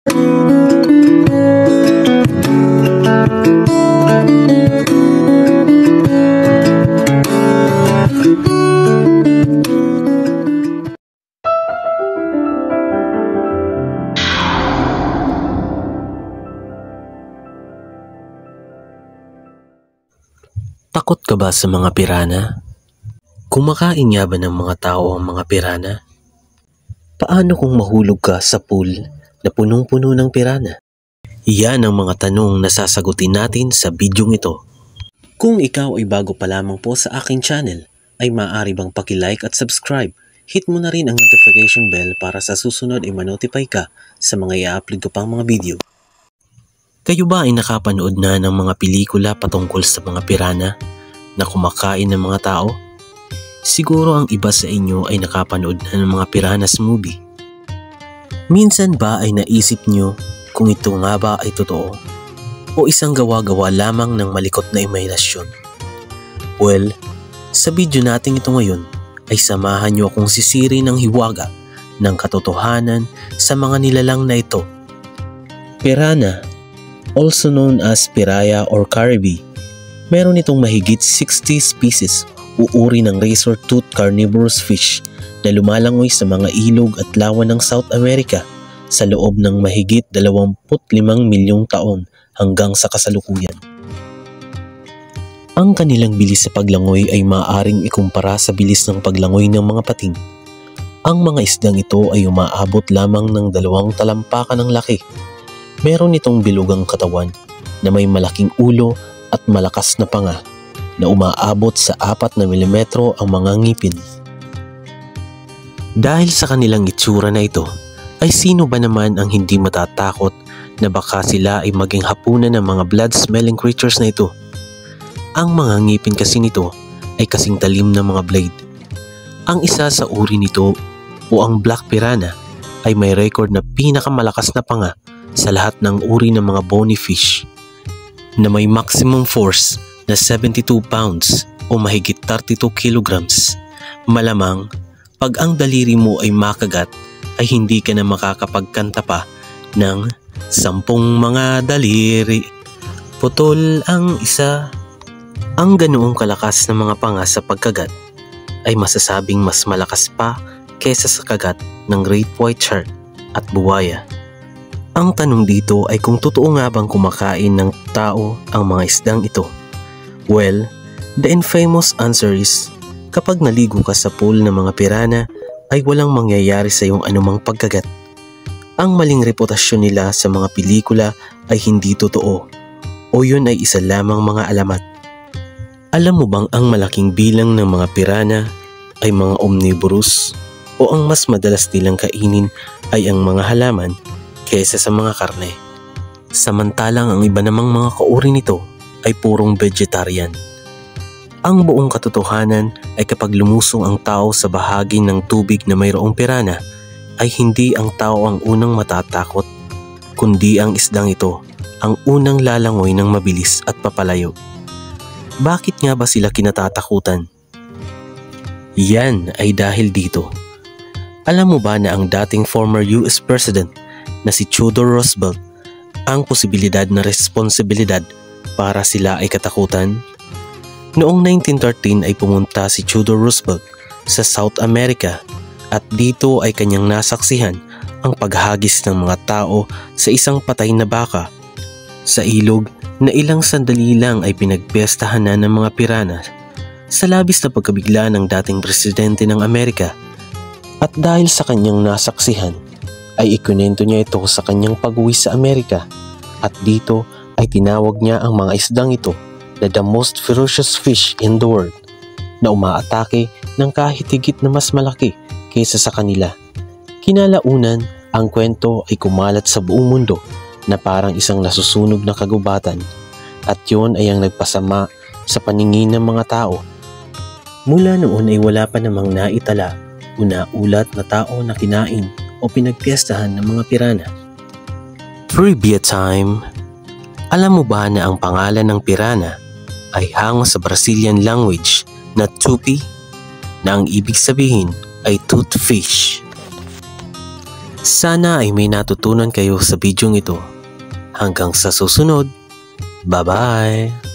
Takot ka ba sa mga pirana? Kumakain nga ba ng mga tao ang mga pirana? Paano kung mahulog ka sa pool na punong-puno ng pirana? Yan ang mga tanong na sasagutin natin sa bidyong ito. Kung ikaw ay bago pa lamang po sa aking channel, ay maaari bang paki-like at subscribe? Hit mo na rin ang notification bell para sa susunod ay manotify ka sa mga i-upload ko pang mga video. Kayo ba ay nakapanood na ng mga pelikula patungkol sa mga pirana na kumakain ng mga tao? Siguro ang iba sa inyo ay nakapanood na ng mga piranhas movie. Minsan ba ay naisip nyo kung ito nga ba ay totoo o isang gawa-gawa lamang ng malikot na imahinasyon? Well, sa video natin ito ngayon ay samahan nyo akong sisiri ng hiwaga ng katotohanan sa mga nilalang na ito. Piranha, also known as Piraya or Caribe, meron itong mahigit 60 species o uri ng razor-toothed carnivorous fish na lumalangoy sa mga ilog at lawa ng South America sa loob ng mahigit 25 milyong taon hanggang sa kasalukuyan. Ang kanilang bilis sa paglangoy ay maaaring ikumpara sa bilis ng paglangoy ng mga pating. Ang mga isdang ito ay umaabot lamang ng 2 talampakan ng laki. Meron itong bilugang katawan na may malaking ulo at malakas na panga na umaabot sa 4 na milimetro ang mga ngipin. Dahil sa kanilang itsura na ito, ay sino ba naman ang hindi matatakot na baka sila ay maging hapunan ng mga blood-smelling creatures na ito? Ang mga ngipin kasi nito ay kasing talim ng mga blade. Ang isa sa uri nito o ang black piranha ay may record na pinakamalakas na panga sa lahat ng uri ng mga bony fish na may maximum force na 72 pounds o mahigit 32 kilograms. Malamang, pag ang daliri mo ay makagat ay hindi ka na makakapagkanta pa ng 10 mga daliri, putol ang isa. Ang ganoong kalakas na mga panga sa pagkagat ay masasabing mas malakas pa kaysa sa kagat ng great white shark at buwaya. Ang tanong dito ay kung totoo nga bang kumakain ng tao ang mga isdang ito. Well, the infamous answer is, kapag naligo ka sa pool ng mga pirana ay walang mangyayari sa iyong anumang pagkagat. Ang maling reputasyon nila sa mga pelikula ay hindi totoo o yun ay isa lamang mga alamat. Alam mo bang ang malaking bilang ng mga pirana ay mga omnivorous o ang mas madalas nilang kainin ay ang mga halaman kaysa sa mga karne. Samantalang ang iba namang mga kauri nito ay purong vegetarian. Ang buong katotohanan ay kapag lumusong ang tao sa bahagi ng tubig na mayroong pirana, ay hindi ang tao ang unang matatakot, kundi ang isdang ito ang unang lalangoy ng mabilis at papalayo. Bakit nga ba sila kinatatakutan? Yan ay dahil dito. Alam mo ba na ang dating former US President na si Theodore Roosevelt ang posibilidad na responsibilidad para sila ay katakutan? Noong 1913 ay pumunta si Theodore Roosevelt sa South America at dito ay kanyang nasaksihan ang paghagis ng mga tao sa isang patay na baka sa ilog na ilang sandali lang ay pinagpiestahan na ng mga pirana sa labis na pagkabigla ng dating presidente ng Amerika. At dahil sa kanyang nasaksihan ay ikunento niya ito sa kanyang pag-uwi sa Amerika at dito ay tinawag niya ang mga isdang ito na the most ferocious fish in the world na umaatake ng kahit higit na mas malaki kaysa sa kanila. Kinalaunan, ang kwento ay kumalat sa buong mundo na parang isang nasusunog na kagubatan at yun ay ang nagpasama sa paningin ng mga tao. Mula noon ay wala pa namang naitala o naulat na tao na kinain o pinagpiestahan ng mga pirana. Trivia time! Alam mo ba na ang pangalan ng pirana ay hango sa Brazilian language na tupi, na ang ibig sabihin ay tooth fish? Sana ay may natutunan kayo sa bidyong ito. Hanggang sa susunod, bye-bye!